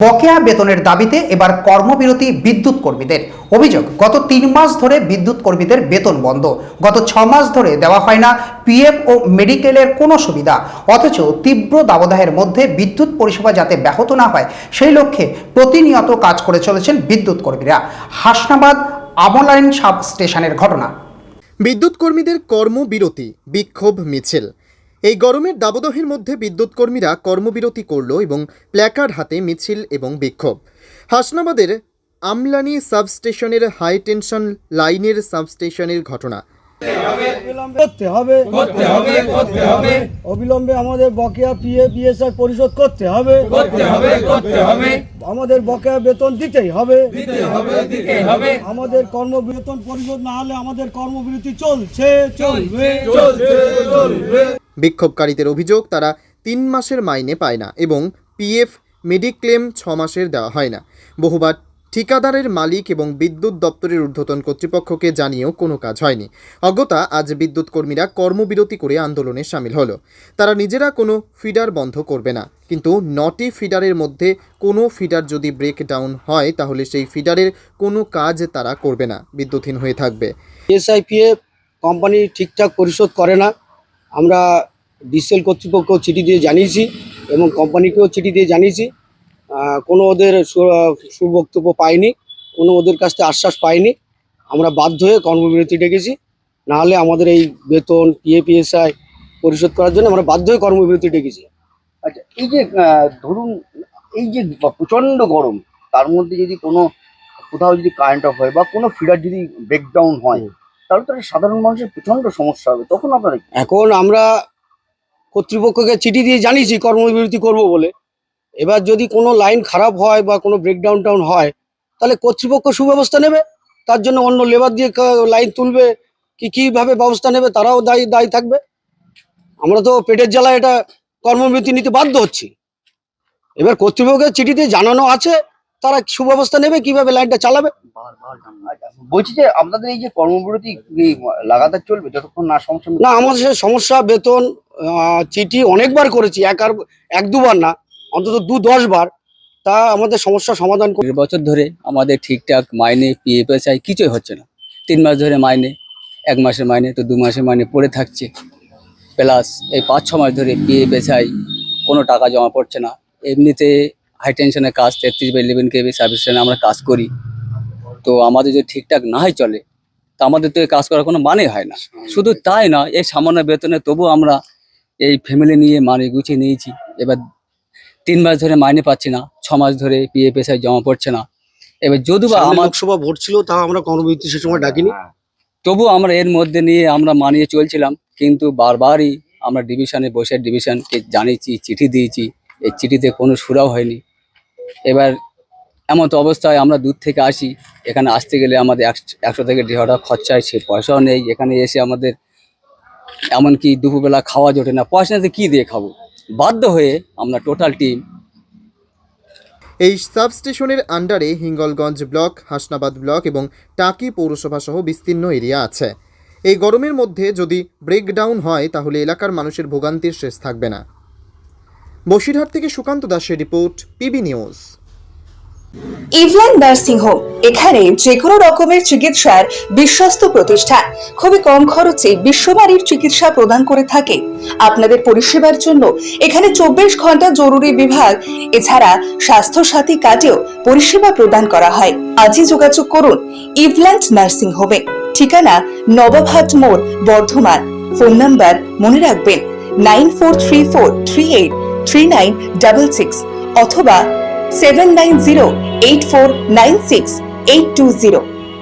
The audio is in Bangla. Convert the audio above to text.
বকেয়া বেতনের দাবিতে এবার কর্মবিরতি বিদ্যুৎ কর্মীদের। অভিযোগ, গত 3 মাস ধরে বিদ্যুৎ কর্মীদের বেতন বন্ধ। গত 6 মাস ধরে দেওয়া হয় না পিএফ ও মেডিকেলের কোনো সুবিধা। অথচ তীব্র দাবদাহের মধ্যে বিদ্যুৎ পরিষেবা যাতে ব্যাহত না হয় সেই লক্ষ্যে প্রতিনিয়ত কাজ করে চলেছেন বিদ্যুৎ কর্মীরা। হাসনাবাদ আমলাইন সাব স্টেশনের ঘটনা। বিদ্যুৎ কর্মীদের কর্মবিরতি, বিক্ষোভ মিছিল। এই গরমের দাবদাহের মধ্যে বিদ্যুৎ কর্মীরা কর্মবিরতি করল এবং প্ল্যাকার্ড হাতে মিছিল এবং বিক্ষোভ। হাসনাবাদের আমলানি সাবস্টেশনের হাই টেনশন লাইনের সাবস্টেশনের ঘটনা। অবিলম্বে আমাদের বকেয়া পিএফ বিএসআই পরিশোধ করতে হবে। আমাদের বকেয়া বেতন দিতেই হবে। আমাদের কর্মবেতন পরিশোধ না হলে আমাদের কর্মবিরতি চলবে। বিক্ষোভকারীদের অভিযোগ, তারা 3 মাসের মাইনে পায় না এবং পিএফ মেডিক্লেম 6 মাসের দেওয়া হয় না। বহুবার ঠিকাদারের মালিক এবং বিদ্যুৎ দপ্তরের ঊর্ধ্বতন কর্তৃপক্ষকে জানিয়েও কোনো কাজ হয়নি। অগত্যা আজ বিদ্যুৎ কর্মীরা কর্মবিরতি করে আন্দোলনে সামিল হলো। তারা নিজেরা কোনো ফিডার বন্ধ করবে না, কিন্তু 9টি ফিডারের মধ্যে কোনো ফিডার যদি ব্রেকডাউন হয় তাহলে সেই ফিডারের কোনো কাজ তারা করবে না, বিদ্যুৎহীন হয়ে থাকবে। এসআইপিএফ কোম্পানি ঠিকঠাক পরিশোধ করে না। আমরা ডিসেল কর্তৃপক্ষ চিঠি দিয়ে জানিয়েছি এবং কোম্পানিকেও চিঠি দিয়ে জানিয়েছি। কোনো ওদের সুবক্তব্য পাইনি, কোনো ওদের কাছ থেকে আশ্বাস পাইনি। আমরা বাধ্য হয়ে কর্মবিরতি ডেকেছি, নাহলে আমাদের এই বেতন পিএফএসআই পরিশোধ করার জন্য আমরা বাধ্য হয়ে কর্মবিরতি ডেকেছি। আচ্ছা, এই যে ধরুন এই যে প্রচণ্ড গরম, তার মধ্যে যদি কোথাও যদি কারেন্ট অফ হয় বা কোনো ফিডার যদি ব্রেকডাউন হয়, তাহলে তো সাধারণ মানুষের প্রচণ্ড সমস্যা হবে। তখন আপনারা এখন আমরা কর্তৃপক্ষকে চিঠি দিয়ে জানিয়েছি কর্মবিরতি করব বলে। এবার যদি কোনো লাইন খারাপ হয় বা কোনো ব্রেকডাউন হয়, তাহলে কর্তৃপক্ষ সুব্যবস্থা নেবে। তার জন্য অন্য লেবার দিয়ে লাইন তুলবে, কীভাবে ব্যবস্থা নেবে তারাও দায়ী থাকবে। আমরা তো পেটের জ্বালায় এটা কর্মবিরতি নিতে বাধ্য হচ্ছি। এবার কর্তৃপক্ষের চিঠিতে জানানো আছে, তারা সুব্যবস্থা নেবে, কিভাবে লাইনটা চালাবে। বলছি যে আপনাদের এই যে কর্মবিরতি লাগাতার চলবে যতক্ষণ না সমস্যা না, আমাদের সমস্যা বেতন চিঠি অনেকবার করেছি, এক দুবার না, অন্তত 10 বার। তা আমাদের সমস্যা সমাধান করে। 1 বছর ধরে আমাদের ঠিকঠাক মাইনে পিএফএসআই কিছুই হচ্ছে না। 3 মাস ধরে মাইনে, 1 মাসের মাইনে তো 2 মাসের মাইনে পড়ে থাকছে। প্লাস এই 5-6 মাস ধরে পিএফএসআই কোনো টাকা জমা পড়ছে না। এমনিতে হাই টেনশনের কাজ 33/11 কেভি সার্ভিস স্টেশনে আমরা কাজ করি। তো আমাদের যদি ঠিকঠাক না হয় চলে, তা আমাদের তো এই কাজ করার কোনো মানে হয় না। শুধু তাই না, এই সামান্য বেতনে তবু আমরা এই ফ্যামিলি নিয়ে মানে গুছিয়ে নিয়েছি। এবার 3 মাস ধরে মাইনে পাচ্ছি না, 6 মাস ধরে পিএফএসআই জমা পড়ছে না। এবার যদিও বা আমার লোকসভা ভোট ছিল, তাও আমরা কর্মবিরতি সে সময় ডাকিনি। তবু আমরা এর মধ্যে নিয়ে আমরা মানিয়ে চলছিলাম, কিন্তু বারবারই আমরা ডিভিশনে বসে ডিভিশনকে জানিয়েছি, চিঠি দিয়েছি। এই চিঠিতে কোনো সুরাও হয়নি। এবার এমন তো অবস্থায় আমরা দূর থেকে আসি, এখানে আসতে গেলে আমাদের 100 থেকে 150 টাকা খরচা হয়, সে পয়সাও নেই। এখানে এসে আমাদের এমনকি দুপুরবেলা খাওয়া জোটে না, পয়সা নিতে কী দিয়ে খাবো। বাধ্য হয়ে আমরা টোটাল টিম এই সাবস্টেশনের আন্ডারে হিঙ্গলগঞ্জ ব্লক, হাসনাবাদ ব্লক এবং টাকি পৌরসভা সহ বিস্তীর্ণ এরিয়া আছে। এই গরমের মধ্যে যদি ব্রেকডাউন হয় তাহলে এলাকার মানুষের ভোগান্তির শেষ থাকবে না। বসিরহাট থেকে সুকান্ত দাসের report, PB news. Eveland nursing home, এখানে যে কোনো রকমের চিকিৎসার বিশ্বস্ত প্রতিষ্ঠান। খুবই কম খরচে বিশ্বমানের চিকিৎসা প্রদান করে থাকে। আপনাদের পরিষেবার জন্য এখানে 24 ঘন্টা জরুরি বিভাগ, এছাড়া স্বাস্থ্য সাথী কার্ডেও পরিষেবা প্রদান করা হয়। আজই যোগাযোগ করুন ইভল্যান্ড নার্সিং হোমে। ঠিকানা নবাবহাট মোড়, বর্ধমান। ফোন নাম্বার মনে রাখবেন 9434383966 অথবা 7908496820।